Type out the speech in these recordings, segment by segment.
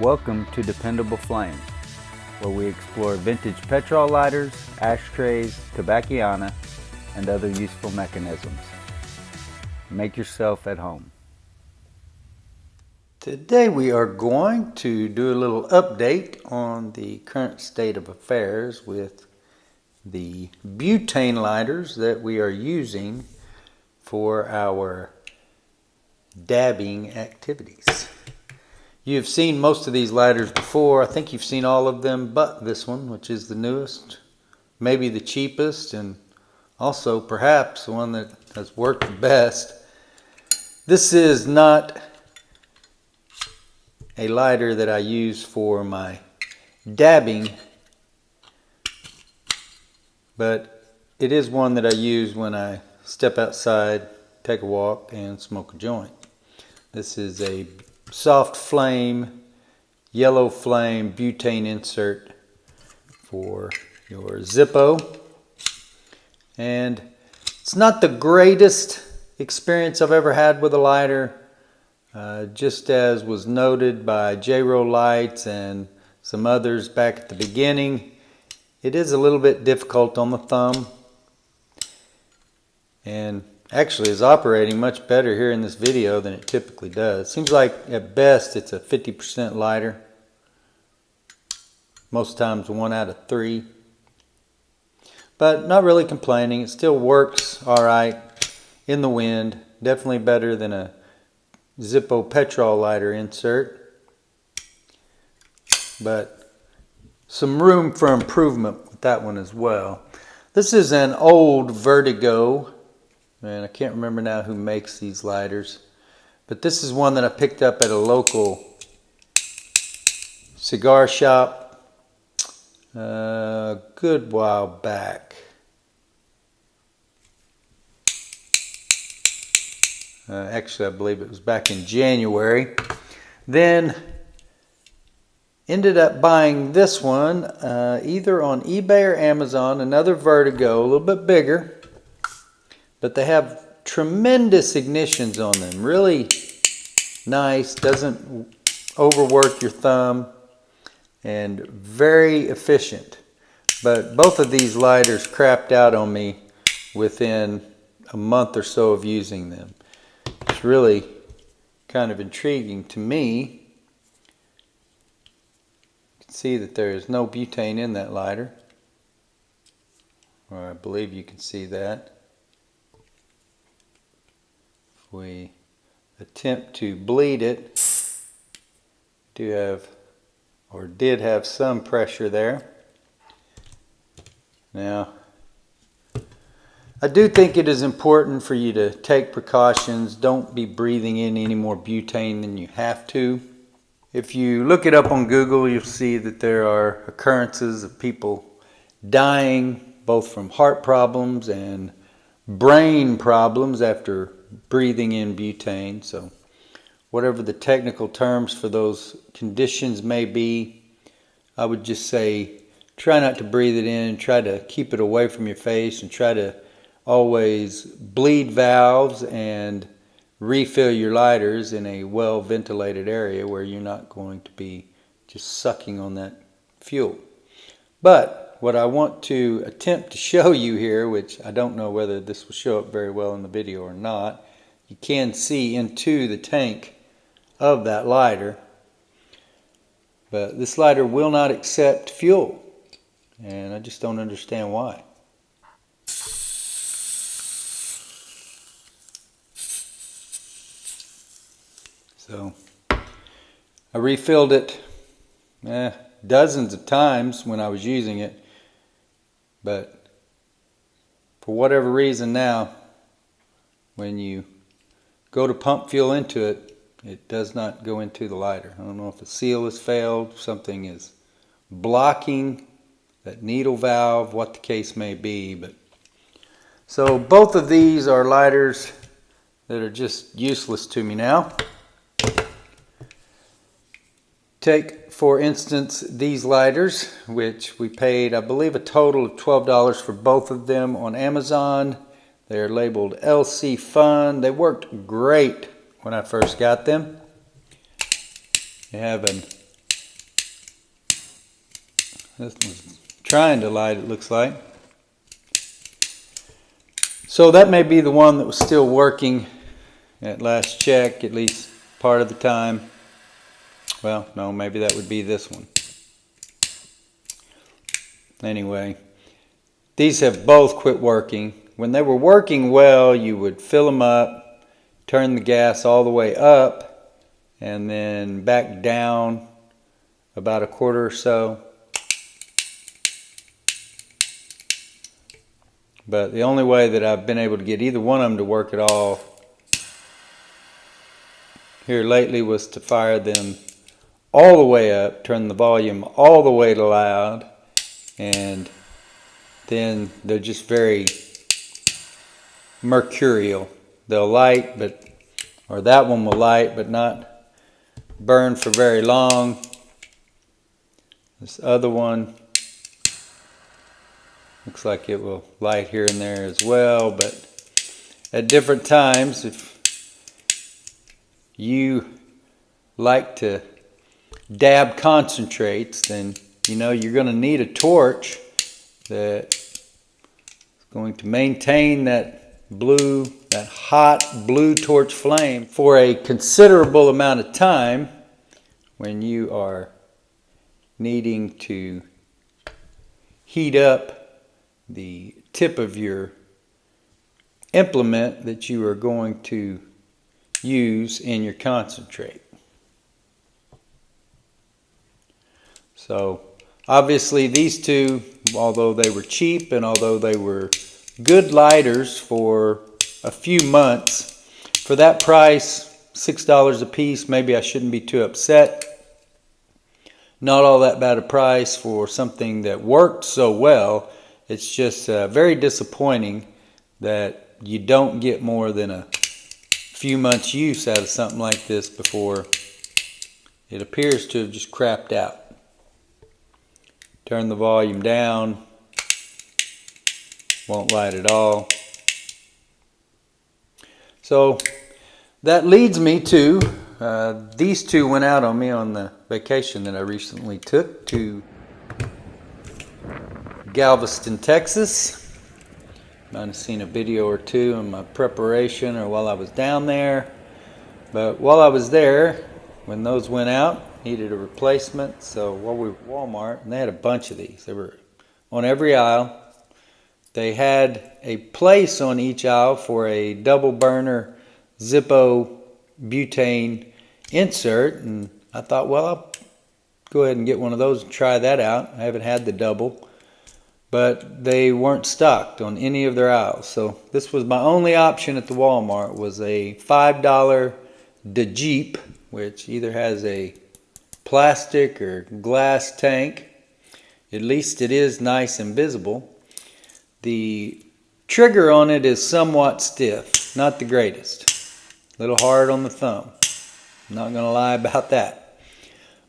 Welcome to Dependable Flame, where we explore vintage petrol lighters, ashtrays, tobacconiana, and other useful mechanisms. Make yourself at home. Today we are going to do a little update on the current state of affairs with the butane lighters that we are using for our dabbing activities. You've seen most of these lighters before. I think you've seen all of them but this one, which is the newest, maybe the cheapest, and also perhaps the one that has worked the best. This is not a lighter that I use for my dabbing, but it is one that I use when I step outside, take a walk, and smoke a joint. This is a soft flame, yellow flame butane insert for your Zippo. And it's not the greatest experience I've ever had with a lighter. Just as was noted by J-Row Lights and some others back at the beginning, it is a little bit difficult on the thumb, and actually is operating much better here in this video than it typically does. Seems like at best it's a 50% lighter. Most times 1 out of 3. But not really complaining. It still works alright in the wind. Definitely better than a Zippo petrol lighter insert. But some room for improvement with that one as well. This is an old Vertigo. And I can't remember now who makes these lighters, but this is one that I picked up at a local cigar shop a good while back. Actually, I believe it was back in January. Then ended up buying this one either on eBay or Amazon, another Vertigo, a little bit bigger. But they have tremendous ignitions on them. Really nice, doesn't overwork your thumb, and very efficient. But both of these lighters crapped out on me within a month or so of using them. It's really kind of intriguing to me. You can see that there is no butane in that lighter. Or I believe you can see that. We attempt to bleed it, did have some pressure there. Now, I do think it is important for you to take precautions. Don't be breathing in any more butane than you have to. If you look it up on Google, you'll see that there are occurrences of people dying both from heart problems and brain problems after breathing in butane. So whatever the technical terms for those conditions may be, I would just say try not to breathe it in, try to keep it away from your face, and try to always bleed valves and refill your lighters in a well ventilated area where you're not going to be just sucking on that fuel. But what I want to attempt to show you here, which I don't know whether this will show up very well in the video or not, you can see into the tank of that lighter. But this lighter will not accept fuel, and I just don't understand why. So I refilled it dozens of times when I was using it, but for whatever reason now, when you go to pump fuel into it, it does not go into the lighter. I don't know if the seal has failed, something is blocking that needle valve, what the case may be. But so both of these are lighters that are just useless to me now. Take, for instance, these lighters, which we paid, I believe, a total of $12 for both of them on Amazon. They're labeled LC Fun. They worked great when I first got them. They have an This one's trying to light, it looks like. So that may be the one that was still working at last check, at least part of the time. Well, no, maybe that would be this one. Anyway, these have both quit working. When they were working well, you would fill them up, turn the gas all the way up, and then back down about a quarter or so. But the only way that I've been able to get either one of them to work at all here lately was to fire them all the way up, turn the volume all the way to loud, and then they're just very mercurial. They'll light, or that one will light, but not burn for very long. This other one looks like it will light here and there as well, but at different times, if you like to dab concentrates, then you know you're going to need a torch that's going to maintain that hot blue torch flame for a considerable amount of time when you are needing to heat up the tip of your implement that you are going to use in your concentrate. So obviously these two, although they were cheap and although they were good lighters for a few months, for that price, $6 a piece, maybe I shouldn't be too upset. Not all that bad a price for something that worked so well. It's just very disappointing that you don't get more than a few months use out of something like this before it appears to have just crapped out. Turn the volume down, won't light at all. So that leads me to, these two went out on me on the vacation that I recently took to Galveston, Texas. Might have seen a video or two in my preparation or while I was down there. But while I was there, when those went out, needed a replacement. So while we were at Walmart, and they had a bunch of these. They were on every aisle. They had a place on each aisle for a double burner Zippo butane insert. And I thought, well, I'll go ahead and get one of those and try that out. I haven't had the double. But they weren't stocked on any of their aisles. So this was my only option at the Walmart, was a $5 Djeep, which either has a plastic or glass tank. At least it is nice and visible. The trigger on it is somewhat stiff, not the greatest. A little hard on the thumb. I'm not going to lie about that.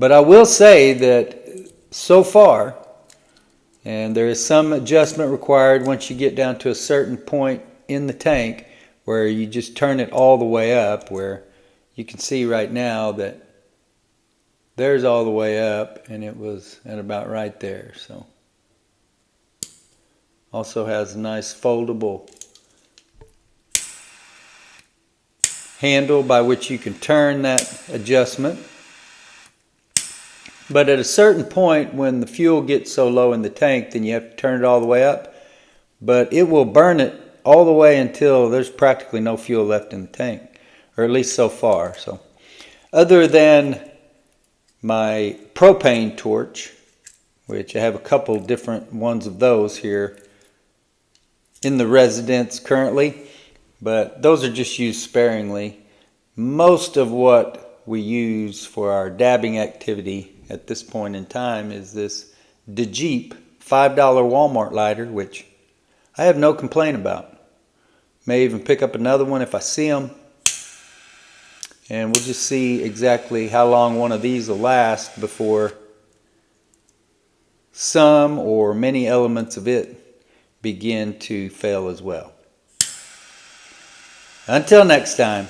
But I will say that so far, and there is some adjustment required once you get down to a certain point in the tank where you just turn it all the way up, where you can see right now that there's all the way up and it was at about right there. So also has a nice foldable handle by which you can turn that adjustment. But at a certain point, when the fuel gets so low in the tank, then you have to turn it all the way up. But it will burn it all the way until there's practically no fuel left in the tank, or at least so far. So, other than my propane torch, which I have a couple different ones of those here in the residence currently, but those are just used sparingly. Most of what we use for our dabbing activity at this point in time is this Djeep $5 Walmart lighter, which I have no complaint about. May even pick up another one if I see them. And we'll just see exactly how long one of these will last before some or many elements of it begin to fail as well. Until next time.